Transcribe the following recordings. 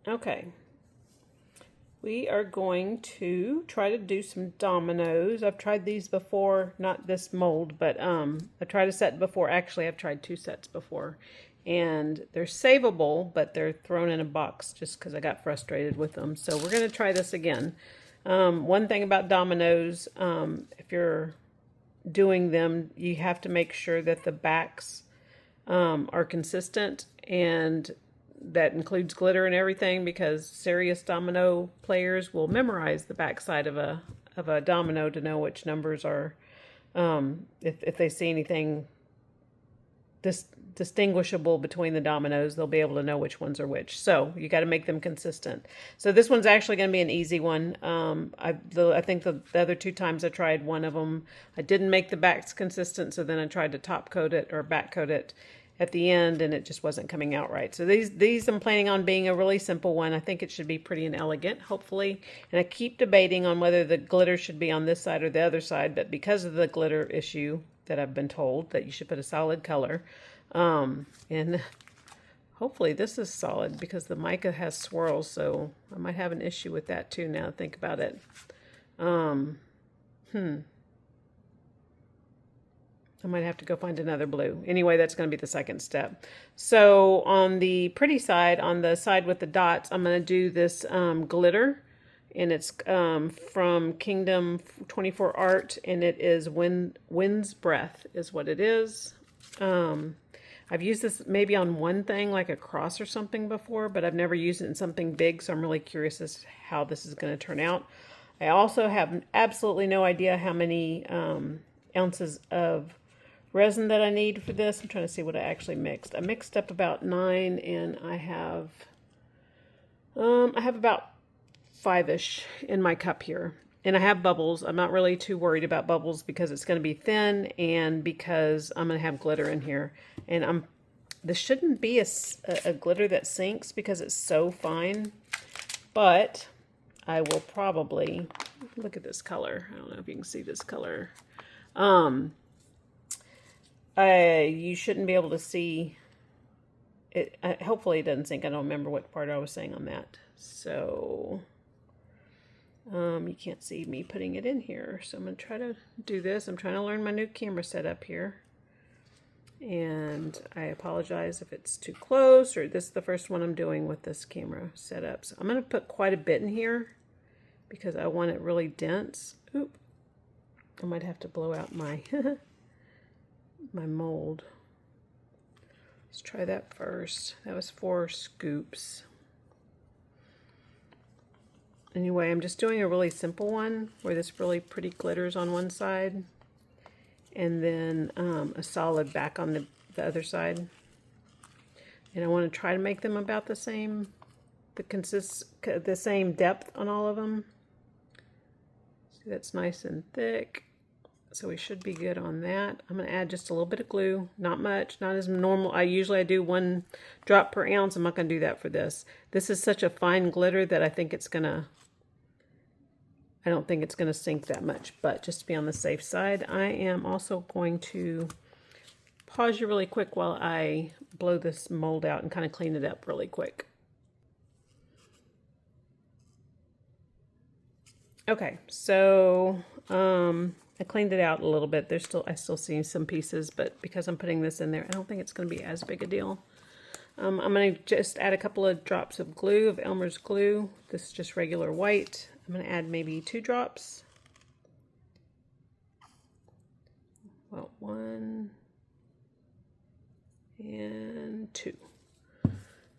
Okay. We are going to try to do some dominoes. I've tried these before, not this mold, but I tried a set before. Actually, I've tried 2 sets before. And they're savable, but they're thrown in a box just because I got frustrated with them. So we're going to try this again. One thing about dominoes, if you're doing them, you have to make sure that the backs are consistent, and that includes glitter and everything, because serious domino players will memorize the backside of a domino to know which numbers are, if they see anything distinguishable between the dominoes, they'll be able to know which ones are which. So you got to make them consistent. So this one's actually going to be an easy one. I think the other 2 times I tried one of them, I didn't make the backs consistent, so then I tried to top coat it or back coat it at the end, and it just wasn't coming out right. So these I'm planning on being a really simple one. I think it should be pretty and elegant, hopefully. And I keep debating on whether the glitter should be on this side or the other side, but because of the glitter issue that I've been told that you should put a solid color, and hopefully this is solid because the mica has swirls, so I might have an issue with that too now I think about it. I might have to go find another blue. Anyway, that's going to be the second step. So on the pretty side, on the side with the dots, I'm going to do this glitter. And it's from Kingdom 24 Art, and it is Wind's Breath is what it is. I've used this maybe on one thing, like a cross or something before, but I've never used it in something big, so I'm really curious as to how this is going to turn out. I also have absolutely no idea how many ounces of resin that I need for this. I'm trying to see what I actually mixed. I mixed up about 9, and I have about 5-ish in my cup here. And I have bubbles. I'm not really too worried about bubbles because it's going to be thin, and because I'm going to have glitter in here. And this shouldn't be a glitter that sinks because it's so fine. But I will probably, look at this color. I don't know if you can see this color. You shouldn't be able to see it. Hopefully it doesn't sink. I don't remember what part I was saying on that. So you can't see me putting it in here. So I'm going to try to do this. I'm trying to learn my new camera setup here. And I apologize if it's too close, or this is the first one I'm doing with this camera setup. So I'm going to put quite a bit in here because I want it really dense. Oop. I might have to blow out my my mold. Let's try that first. That was 4 scoops. Anyway, I'm just doing a really simple one where this really pretty glitters on one side, and then a solid back on the other side. And I want to try to make them about the same, the same depth on all of them. See, that's nice and thick. So we should be good on that. I'm going to add just a little bit of glue, not much, not as normal. I do 1 drop per ounce. I'm not going to do that for this. This is such a fine glitter that I think it's going to, I don't think it's going to sink that much, but just to be on the safe side, I am also going to pause you really quick while I blow this mold out and kind of clean it up really quick. Okay, so I cleaned it out a little bit. I still see some pieces, but because I'm putting this in there, I don't think it's going to be as big a deal. I'm going to just add a couple of drops of glue, of Elmer's glue. This is just regular white. I'm going to add maybe 2 drops. Well, 1 and 2.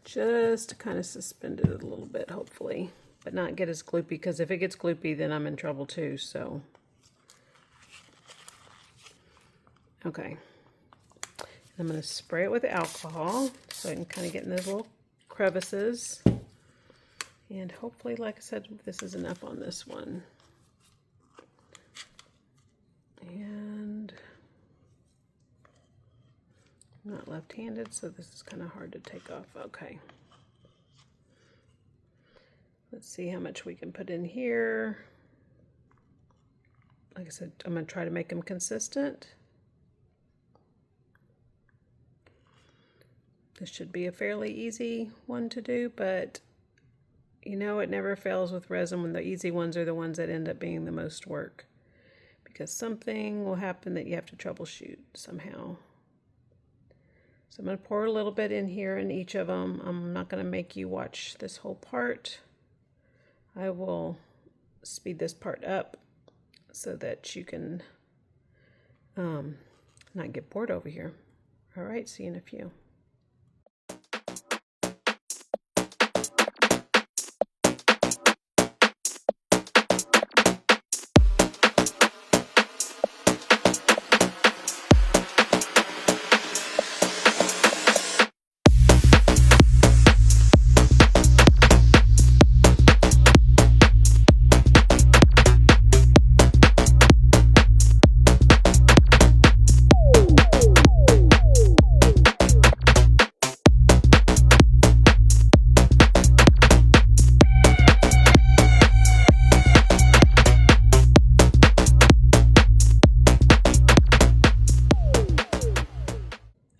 Just to kind of suspend it a little bit, hopefully, but not get as gloopy, because if it gets gloopy, then I'm in trouble too, so. Okay. I'm going to spray it with alcohol so I can kind of get in those little crevices. And hopefully, like I said, this is enough on this one. And I'm not left-handed, so this is kind of hard to take off. Okay. Let's see how much we can put in here. Like I said, I'm going to try to make them consistent. This should be a fairly easy one to do, but You know, it never fails with resin when the easy ones are the ones that end up being the most work. Because something will happen that you have to troubleshoot somehow. So I'm going to pour a little bit in here in each of them. I'm not going to make you watch this whole part. I will speed this part up so that you can not get bored over here. All right, see you in a few.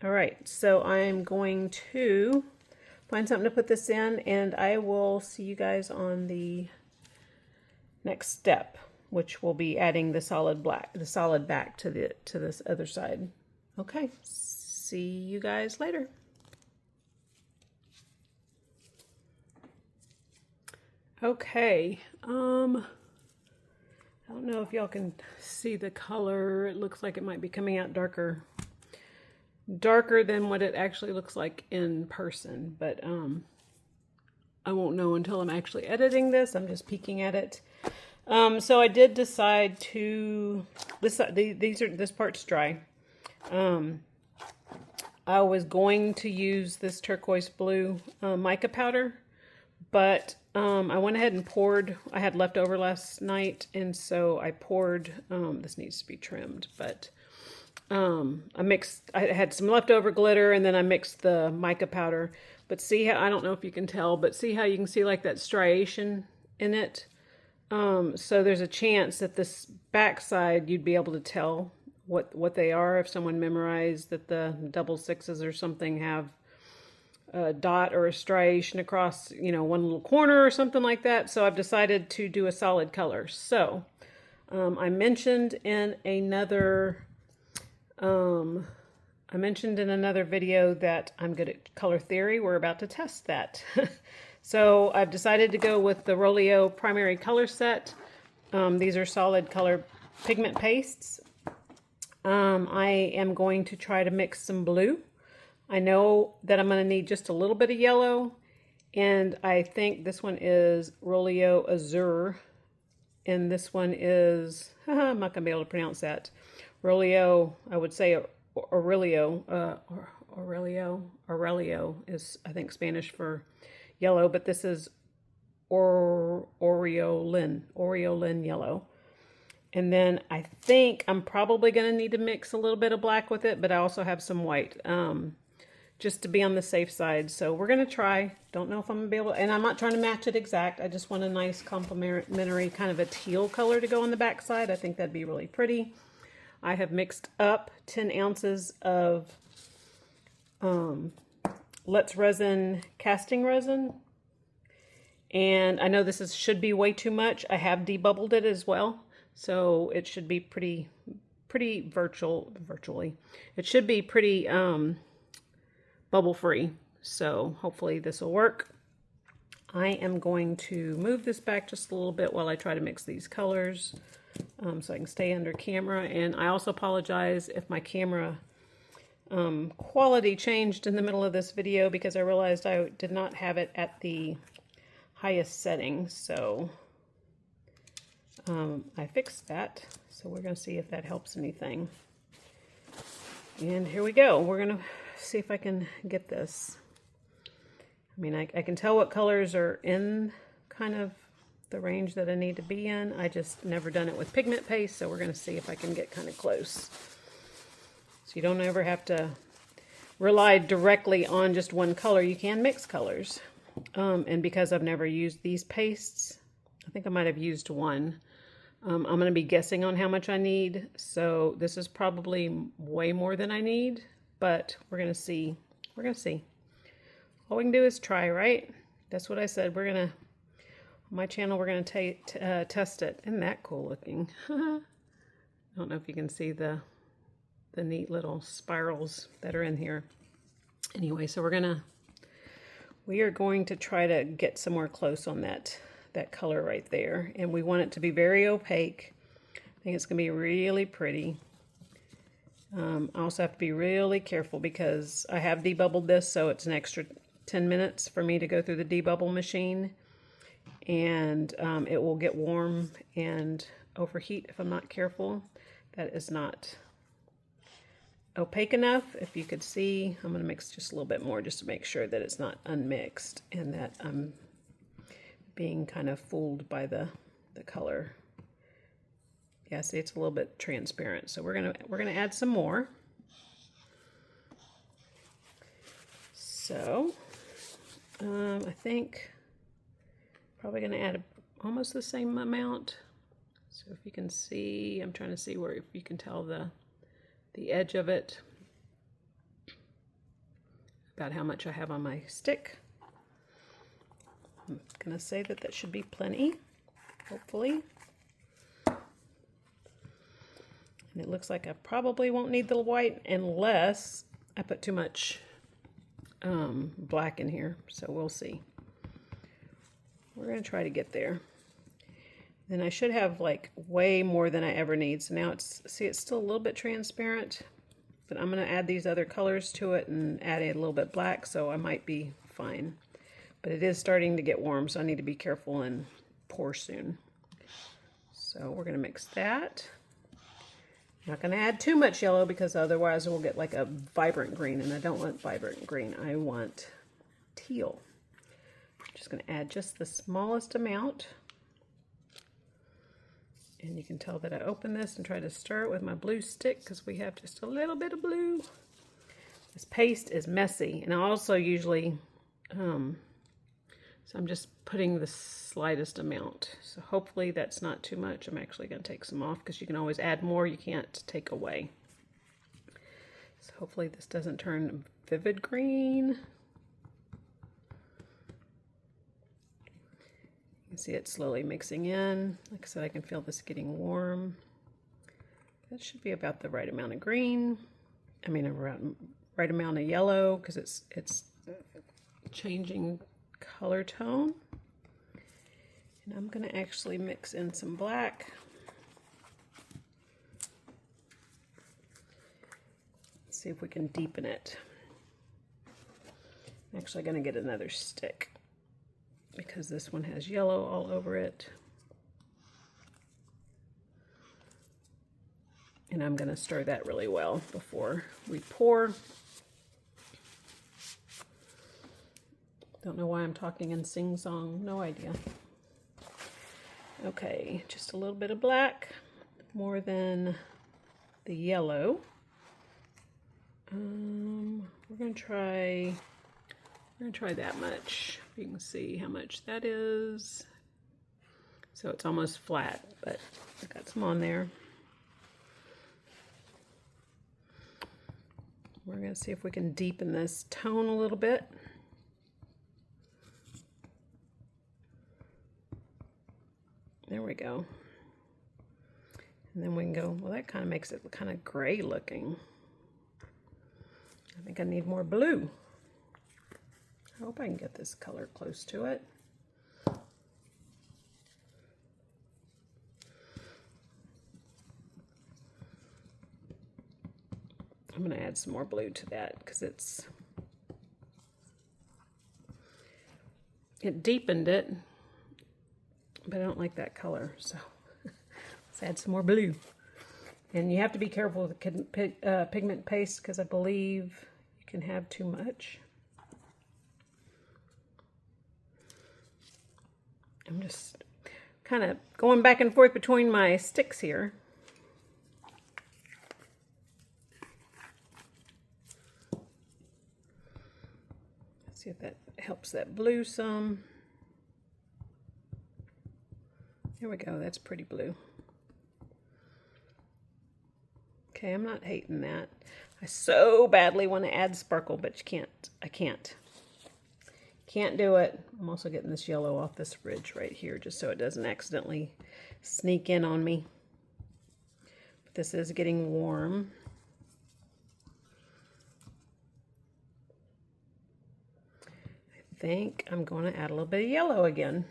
All right, so I'm going to find something to put this in, and I will see you guys on the next step, which will be adding the solid back to this other side. Okay, see you guys later. Okay, I don't know if y'all can see the color. It looks like it might be coming out darker than what it actually looks like in person, but I won't know until I'm actually editing this. I'm just peeking at it. So I did decide to, this part's dry. I was going to use this turquoise blue mica powder, but I went ahead and poured. I had leftover last night, and so I poured, this needs to be trimmed, but I had some leftover glitter, and then I mixed the mica powder. But see how, I don't know if you can tell, but see how you can see like that striation in it? So there's a chance that this backside you'd be able to tell what they are if someone memorized that the double sixes or something have a dot or a striation across, you know, one little corner or something like that. So I've decided to do a solid color. So I mentioned in another video that I'm good at color theory. We're about to test that. So I've decided to go with the Rolio primary color set. These are solid color pigment pastes. I am going to try to mix some blue. I know that I'm going to need just a little bit of yellow, and I think this one is Rolio Azure, and this one is, I'm not going to be able to pronounce that. Rolio, I would say Aurelio. Aurelio is, I think, Spanish for yellow, but this is Aureolin yellow. And then I think I'm probably going to need to mix a little bit of black with it, but I also have some white, just to be on the safe side. So we're going to try. Don't know if I'm going to be able to, and I'm not trying to match it exact. I just want a nice complementary kind of a teal color to go on the back side. I think that'd be really pretty. I have mixed up 10 ounces of Let's Resin casting resin. And I know this should be way too much. I have debubbled it as well. So it should be pretty virtually. It should be pretty bubble free. So hopefully this will work. I am going to move this back just a little bit while I try to mix these colors. So I can stay under camera. And I also apologize if my camera quality changed in the middle of this video, because I realized I did not have it at the highest setting. So I fixed that. So we're going to see if that helps anything. And here we go. We're going to see if I can get this. I mean, I can tell what colors are in kind of the range that I need to be in. I just never done it with pigment paste, so we're going to see if I can get kind of close. So you don't ever have to rely directly on just one color. You can mix colors. And because I've never used these pastes, I think I might have used one. I'm going to be guessing on how much I need. So this is probably way more than I need, but we're going to see. We're going to see. All we can do is try, right? That's what I said. We're going to my channel, we're going to test it. Isn't that cool looking? I don't know if you can see the neat little spirals that are in here. Anyway, so we are going to try to get somewhere close on that color right there. And we want it to be very opaque. I think it's going to be really pretty. I also have to be really careful because I have debubbled this, so it's an extra 10 minutes for me to go through the debubble machine. And it will get warm and overheat if I'm not careful. That is not opaque enough. If you could see, I'm going to mix just a little bit more just to make sure that it's not unmixed and that I'm being kind of fooled by the color. Yeah, see, it's a little bit transparent, so we're gonna add some more. So I think probably gonna add almost the same amount. So if you can see, I'm trying to see where, if you can tell the edge of it, about how much I have on my stick. I'm gonna say that should be plenty, hopefully. And it looks like I probably won't need the white unless I put too much black in here, so we'll see. We're gonna try to get there. Then I should have like way more than I ever need. So now it's still a little bit transparent, but I'm gonna add these other colors to it and add a little bit black, so I might be fine. But it is starting to get warm, so I need to be careful and pour soon. So we're gonna mix that. Not going to add too much yellow because otherwise we'll get like a vibrant green, and I don't want vibrant green. I want teal. I'm just going to add just the smallest amount. And you can tell that I open this and try to stir it with my blue stick because we have just a little bit of blue. This paste is messy, and I also usually, so I'm just putting the slightest amount. So hopefully that's not too much. I'm actually going to take some off because you can always add more. You can't take away. So hopefully this doesn't turn vivid green. You can see it slowly mixing in. Like I said, I can feel this getting warm. That should be about the right amount of green. I mean, around right amount of yellow because it's changing color tone. And I'm going to actually mix in some black. Let's see if we can deepen it. I'm actually going to get another stick because this one has yellow all over it. And I'm going to stir that really well before we pour. Don't know why I'm talking in sing-song, no idea. Okay, just a little bit of black, more than the yellow. We're gonna try that much. You can see how much that is. So it's almost flat, but I got some on there. We're gonna see if we can deepen this tone a little bit. There we go. And then we can go, well, that kind of makes it kind of gray looking. I think I need more blue. I hope I can get this color close to it. I'm going to add some more blue to that because it deepened it. But I don't like that color, so let's add some more blue. And you have to be careful with the pigment paste because I believe you can have too much. I'm just kind of going back and forth between my sticks here. Let's see if that helps that blue some. There we go, that's pretty blue. Okay, I'm not hating that. I so badly want to add sparkle, but I can't. Can't do it. I'm also getting this yellow off this ridge right here just so it doesn't accidentally sneak in on me. But this is getting warm. I think I'm going to add a little bit of yellow again.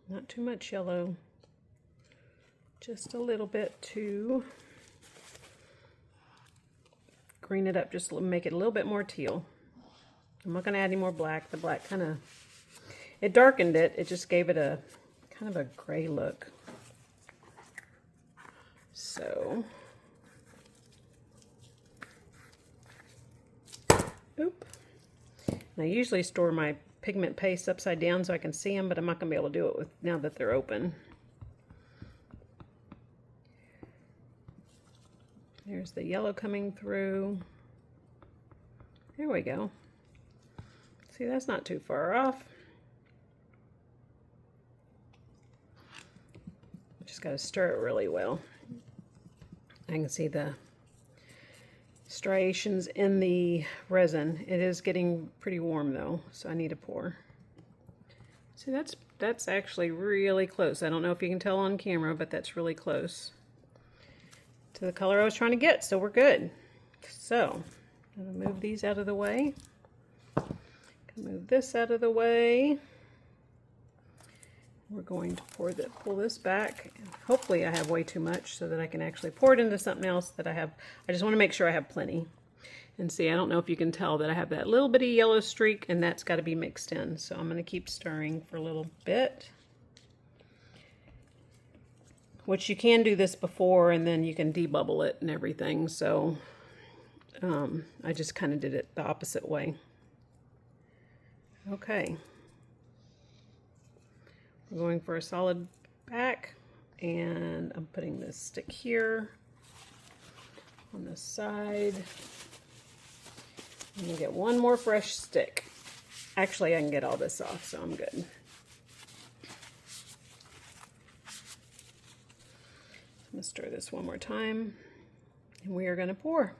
Not too much yellow, just a little bit to green it up, just make it a little bit more teal. I'm not going to add any more black. The black kind of, it darkened it. It just gave it a kind of a gray look. So, oop. And I usually store my pigment paste upside down so I can see them, but I'm not going to be able to do it with now that they're open. There's the yellow coming through. There we go. See, that's not too far off. Just got to stir it really well. I can see the striations in the resin. It is getting pretty warm though, so I need to pour. See, that's actually really close. I don't know if you can tell on camera, but that's really close to the color I was trying to get, so we're good. So I'm gonna move these out of the way. Move this out of the way. We're going to pull this back. Hopefully I have way too much so that I can actually pour it into something else that I have. I just want to make sure I have plenty. And see, I don't know if you can tell that I have that little bitty yellow streak, and that's got to be mixed in. So I'm going to keep stirring for a little bit. Which you can do this before, and then you can debubble it and everything. So I just kind of did it the opposite way. Okay. I'm going for a solid back, and I'm putting this stick here on the side. I'm going to get one more fresh stick. Actually, I can get all this off, so I'm good. I'm going to stir this one more time, and we are going to pour.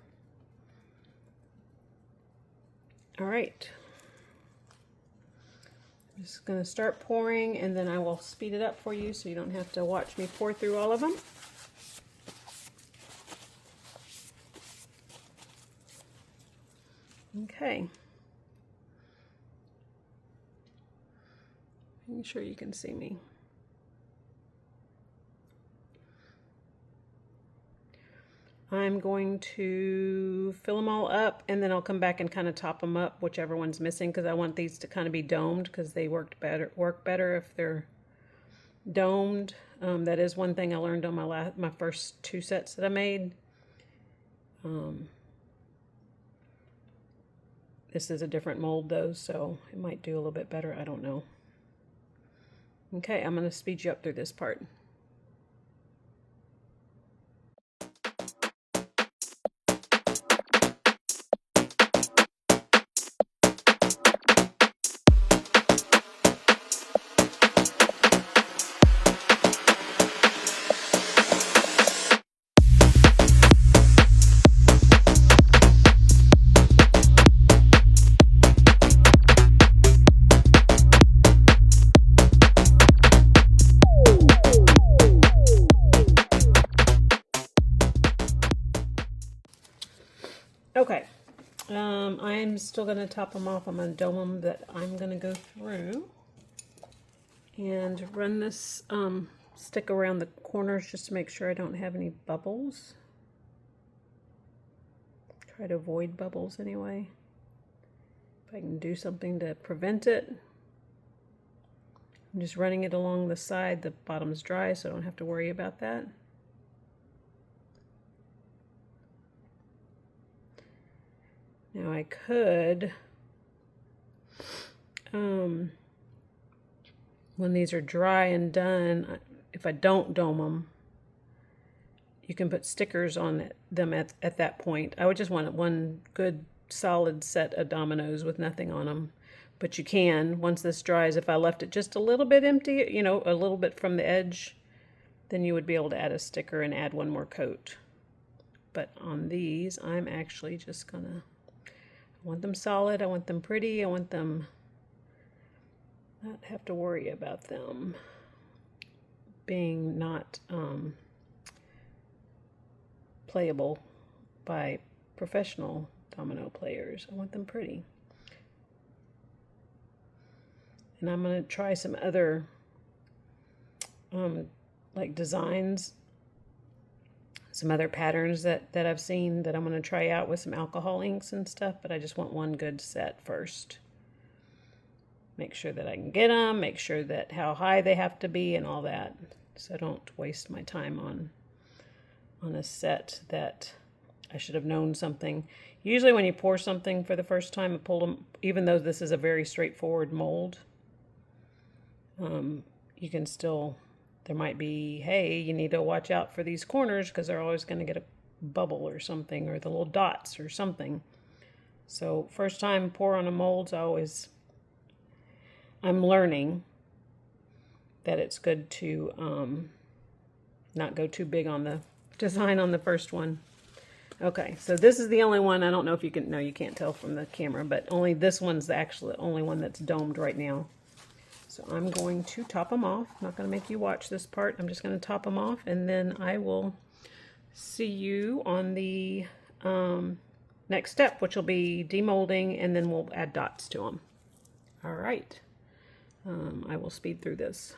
All right. I'm just going to start pouring, and then I will speed it up for you so you don't have to watch me pour through all of them. Okay. Making sure you can see me. I'm going to fill them all up, and then I'll come back and kind of top them up, whichever one's missing, because I want these to kind of be domed, because they work better if they're domed. That is one thing I learned on my first 2 sets that I made. This is a different mold though, so it might do a little bit better. I don't know. Okay, I'm going to speed you up through this part. Okay, I'm still going to top them off. I'm going to dome them, that I'm going to go through and run this stick around the corners just to make sure I don't have any bubbles. Try to avoid bubbles anyway. If I can do something to prevent it. I'm just running it along the side. The bottom's dry, so I don't have to worry about that. Now I could, when these are dry and done, if I don't dome them, you can put stickers on them at that point. I would just want one good solid set of dominoes with nothing on them. But you can, once this dries, if I left it just a little bit empty, you know, a little bit from the edge, then you would be able to add a sticker and add one more coat. But on these, I'm actually just gonna, I want them solid, I want them pretty, I want them not have to worry about them being not playable by professional domino players. I want them pretty. And I'm going to try some other like designs, some other patterns that I've seen that I'm going to try out with some alcohol inks and stuff, but I just want one good set first. Make sure that I can get them, make sure that how high they have to be and all that, so I don't waste my time on a set that I should have known something. Usually when you pour something for the first time, I pull them, even though this is a very straightforward mold, you can still, there might be, hey, you need to watch out for these corners because they're always going to get a bubble or something, or the little dots or something. So first time pour on a mold, I'm learning that it's good to not go too big on the design on the first one. Okay, so this is the only one, I don't know if you can, no, you can't tell from the camera, but only this one's actually the only one that's domed right now. So I'm going to top them off. I'm not going to make you watch this part. I'm just going to top them off, and then I will see you on the next step, which will be demolding, and then we'll add dots to them. All right. I will speed through this.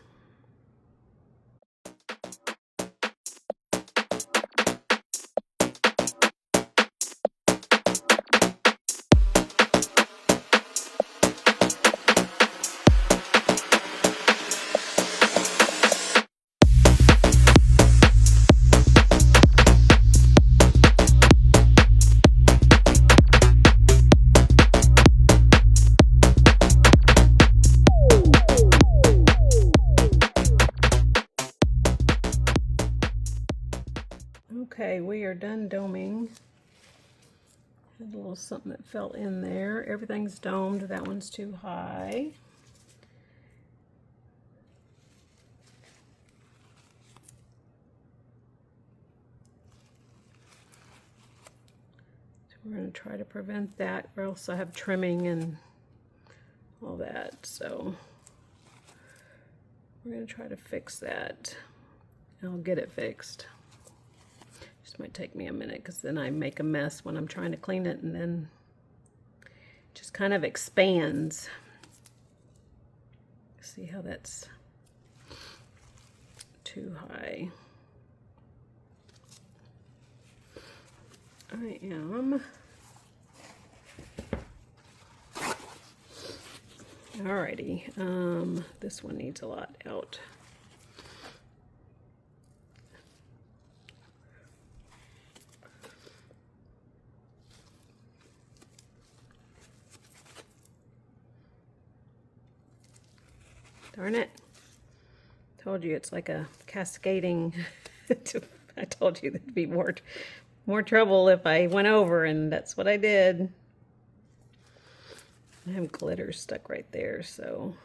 Okay, we are done doming. Had a little something that fell in there. Everything's domed. That one's too high. So we're going to try to prevent that, or else I have trimming and all that. So we're going to try to fix that. I'll get it fixed. Just might take me a minute because then I make a mess when I'm trying to clean it, and then it just kind of expands. See how that's too high. I am. Alrighty, this one needs a lot out. Darn it. Told you it's like a cascading. I told you there'd be more trouble if I went over, and that's what I did. I have glitter stuck right there, so.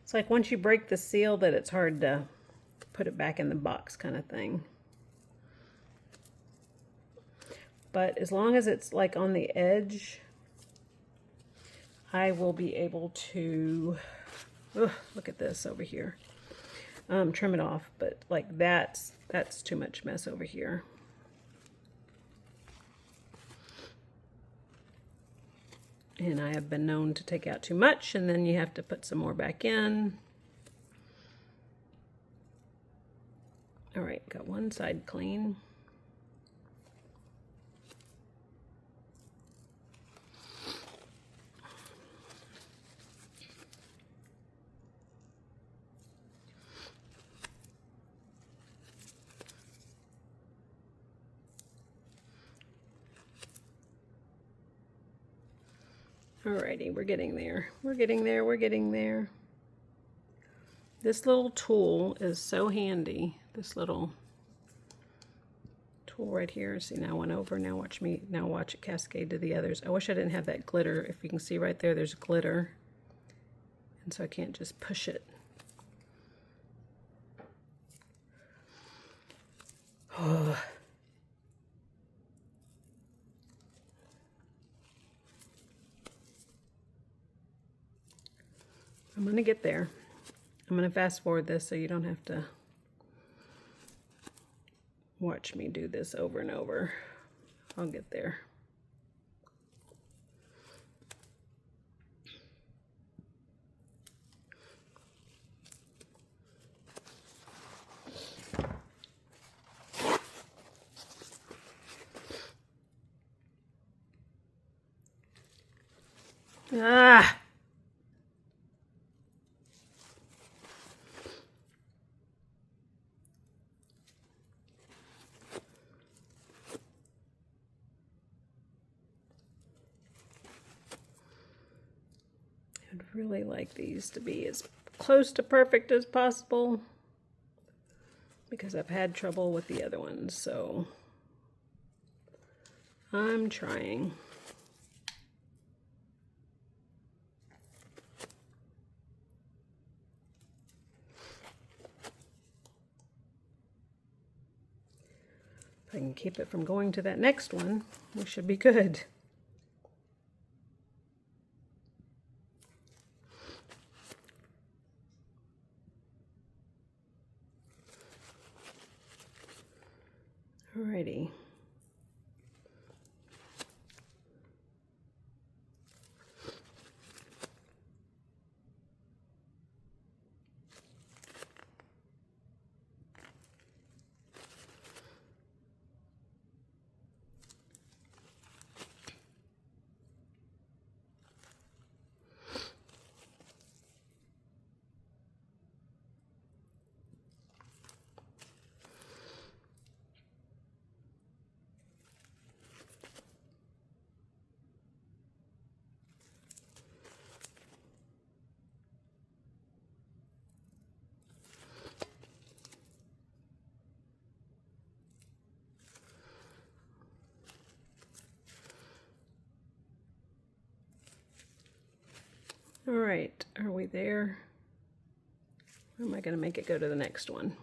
It's like once you break the seal that it's hard to put it back in the box kind of thing. But as long as it's like on the edge, I will be able to, look at this over here, trim it off. But like that's too much mess over here. And I have been known to take out too much, and then you have to put some more back in. All right, got one side clean. Alrighty, we're getting there. We're getting there. We're getting there. This little tool is so handy. This little tool right here. See, now one over. Now watch it cascade to the others. I wish I didn't have that glitter. If you can see right there, there's glitter. And so I can't just push it. Oh. I'm going to get there. I'm going to fast forward this so you don't have to watch me do this over and over. I'll get there. Ah! I'd really like these to be as close to perfect as possible because I've had trouble with the other ones, so I'm trying. If I can keep it from going to that next one, we should be good. Alrighty. All right, are we there? Or am I going to make it go to the next one?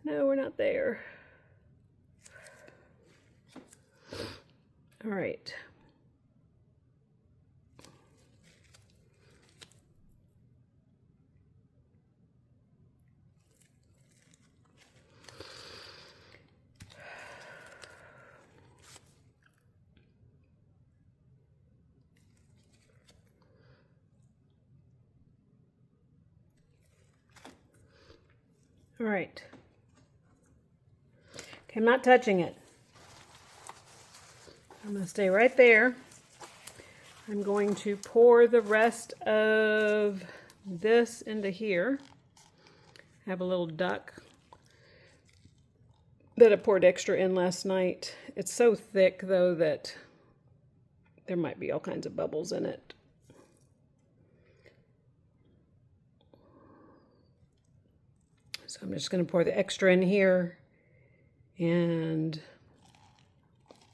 No, we're not there. All right. All right. Okay, I'm not touching it. I'm going to stay right there. I'm going to pour the rest of this into here. I have a little duck that I poured extra in last night. It's so thick, though, that there might be all kinds of bubbles in it. So I'm just going to pour the extra in here, and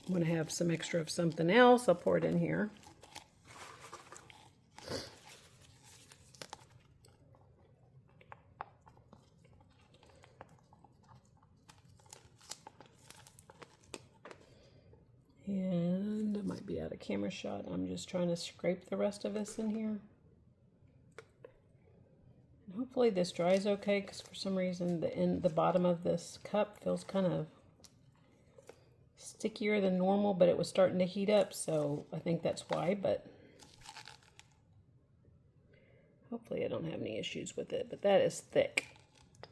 when I have some extra of something else, I'll pour it in here. And I might be out of camera shot. I'm just trying to scrape the rest of this in here. Hopefully this dries okay, because for some reason the bottom of this cup feels kind of stickier than normal, but it was starting to heat up, so I think that's why, but hopefully I don't have any issues with it, but that is thick.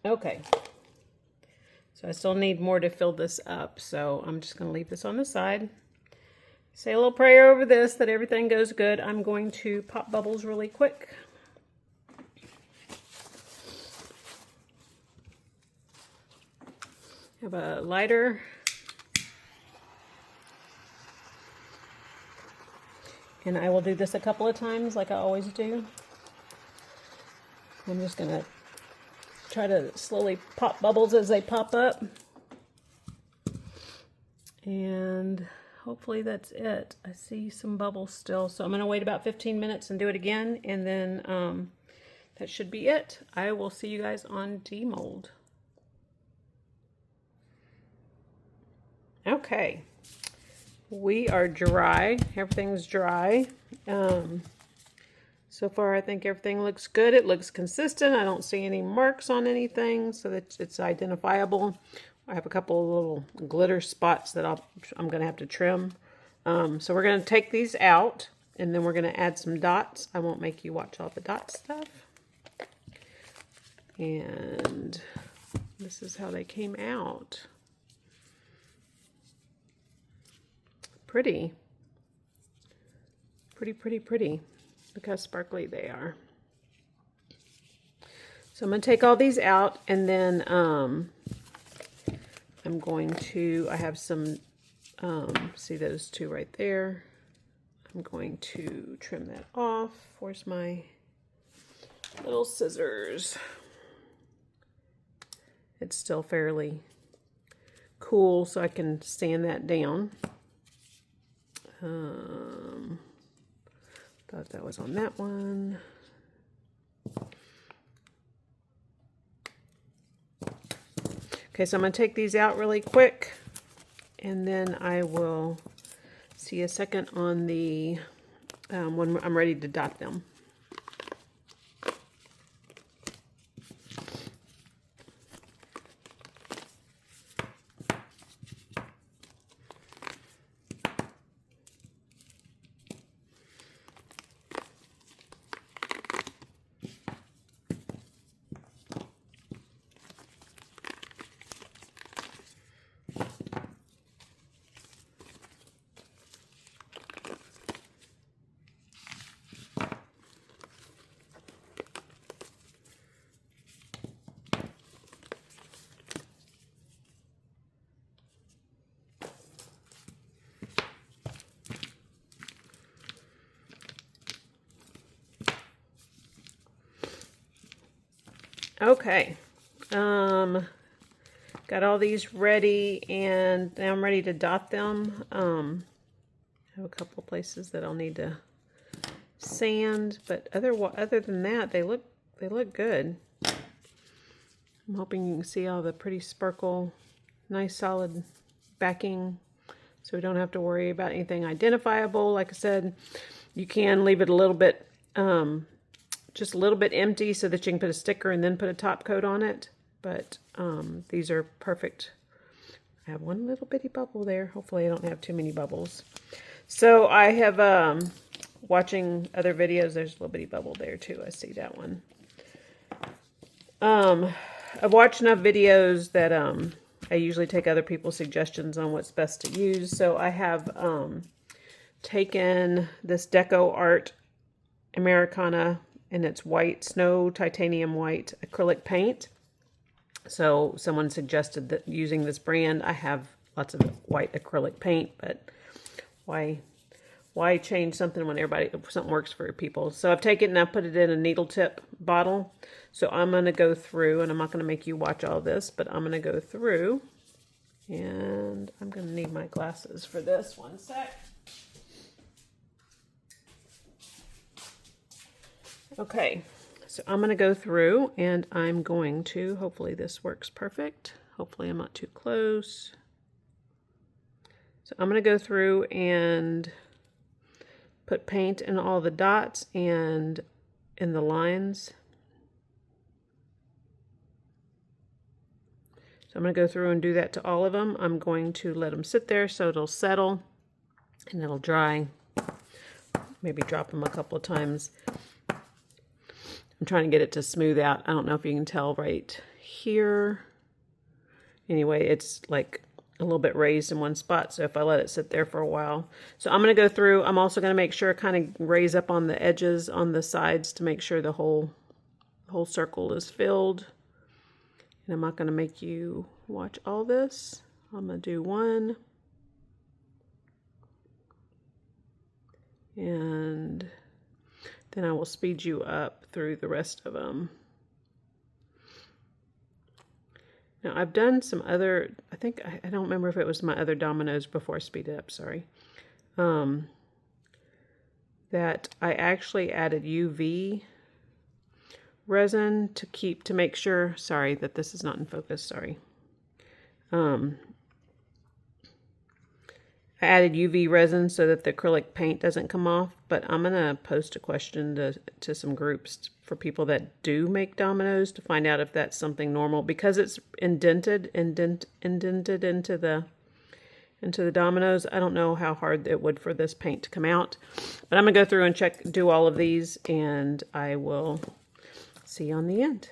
Okay, so I still need more to fill this up, so I'm just going to leave this on the side. Say a little prayer over this that everything goes good. I'm going to pop bubbles really quick. Have a lighter. And I will do this a couple of times like I always do. I'm just going to try to slowly pop bubbles as they pop up. And hopefully that's it. I see some bubbles still. So I'm going to wait about 15 minutes and do it again. And then that should be it. I will see you guys on demold. Okay. We are dry. Everything's dry. So far, I think everything looks good. It looks consistent. I don't see any marks on anything, so that it's identifiable. I have a couple of little glitter spots that I'm going to have to trim. So we're going to take these out, and then we're going to add some dots. I won't make you watch all the dot stuff. And this is how they came out. Pretty. Pretty, pretty, pretty. Look how sparkly they are. So I'm going to take all these out, and then I'm going to, I have some, see those two right there. I'm going to trim that off. Where's my little scissors? It's still fairly cool, so I can sand that down. Thought that was on that one. Okay, so I'm going to take these out really quick, and then I will see a second on the when I'm ready to dot them. Okay, got all these ready, and now I'm ready to dot them. I have a couple of places that I'll need to sand, but other than that, they look good. I'm hoping you can see all the pretty sparkle, nice solid backing, so we don't have to worry about anything identifiable. Like I said, you can leave it a little bit just a little bit empty so that you can put a sticker and then put a top coat on it. But these are perfect. I have one little bitty bubble there. Hopefully I don't have too many bubbles. So I have, watching other videos, there's a little bitty bubble there too. I see that one. I've watched enough videos that I usually take other people's suggestions on what's best to use. So I have taken this Deco Art Americana, and it's white, snow titanium white acrylic paint. So someone suggested that using this brand. I have lots of white acrylic paint, but why change something when something works for people? So I've taken it and I put it in a needle tip bottle. So I'm going to go through, and I'm not going to make you watch all this, but I'm going to go through, and I'm going to need my glasses for this. One sec. Okay, so I'm going to go through, and I'm going to, hopefully this works perfect. Hopefully I'm not too close. So I'm going to go through and put paint in all the dots and in the lines. So I'm going to go through and do that to all of them. I'm going to let them sit there so it'll settle and it'll dry. Maybe drop them a couple of times. I'm trying to get it to smooth out. I don't know if you can tell right here. Anyway, it's like a little bit raised in one spot, so if I let it sit there for a while. So I'm going to go through. I'm also going to make sure I kind of raise up on the edges, on the sides, to make sure the whole circle is filled. And I'm not going to make you watch all this. I'm going to do one. and then I will speed you up through the rest of them. Now I've done some other, I think, I don't remember if it was my other dominoes before I speed it up, sorry. That I actually added UV resin to make sure, sorry that this is not in focus, sorry. I added UV resin so that the acrylic paint doesn't come off, but I'm going to post a question to some groups for people that do make dominoes to find out if that's something normal, because it's indented into the dominoes. I don't know how hard it would for this paint to come out, but I'm going to go through and do all of these, and I will see you on the end.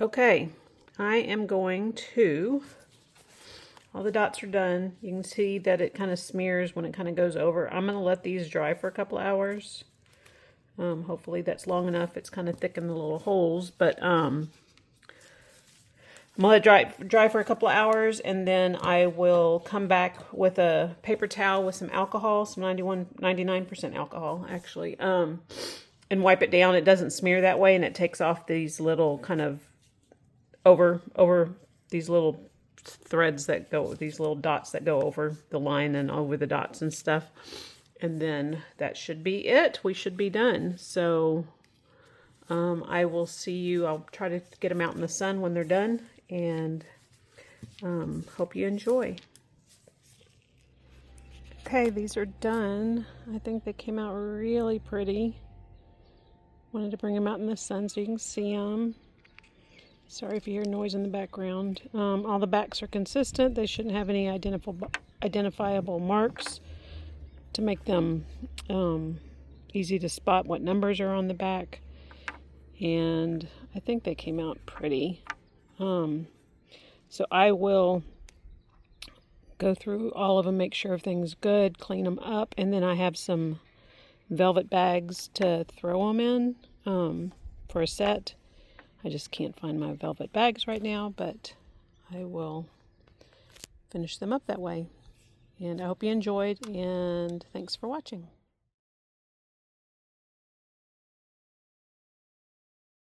Okay, I am going to, all the dots are done. You can see that it kind of smears when it kind of goes over. I'm going to let these dry for a couple hours. Hopefully that's long enough. It's kind of thick in the little holes, but I'm going to let it dry for a couple of hours, and then I will come back with a paper towel with some alcohol, some 99% alcohol actually, and wipe it down. It doesn't smear that way, and it takes off these little kind of over these little threads that go, these little dots that go over the line and over the dots and stuff. And then that should be it. We should be done. So I will see you. I'll try to get them out in the sun when they're done, and hope you enjoy. Okay, these are done. I think they came out really pretty. Wanted to bring them out in the sun so you can see them. Sorry if you hear noise in the background. All the backs are consistent. They shouldn't have any identifiable marks to make them easy to spot what numbers are on the back. And I think they came out pretty. So I will go through all of them, make sure everything's good, clean them up, and then I have some velvet bags to throw them in for a set. I just can't find my velvet bags right now, but I will finish them up that way. And I hope you enjoyed, and thanks for watching.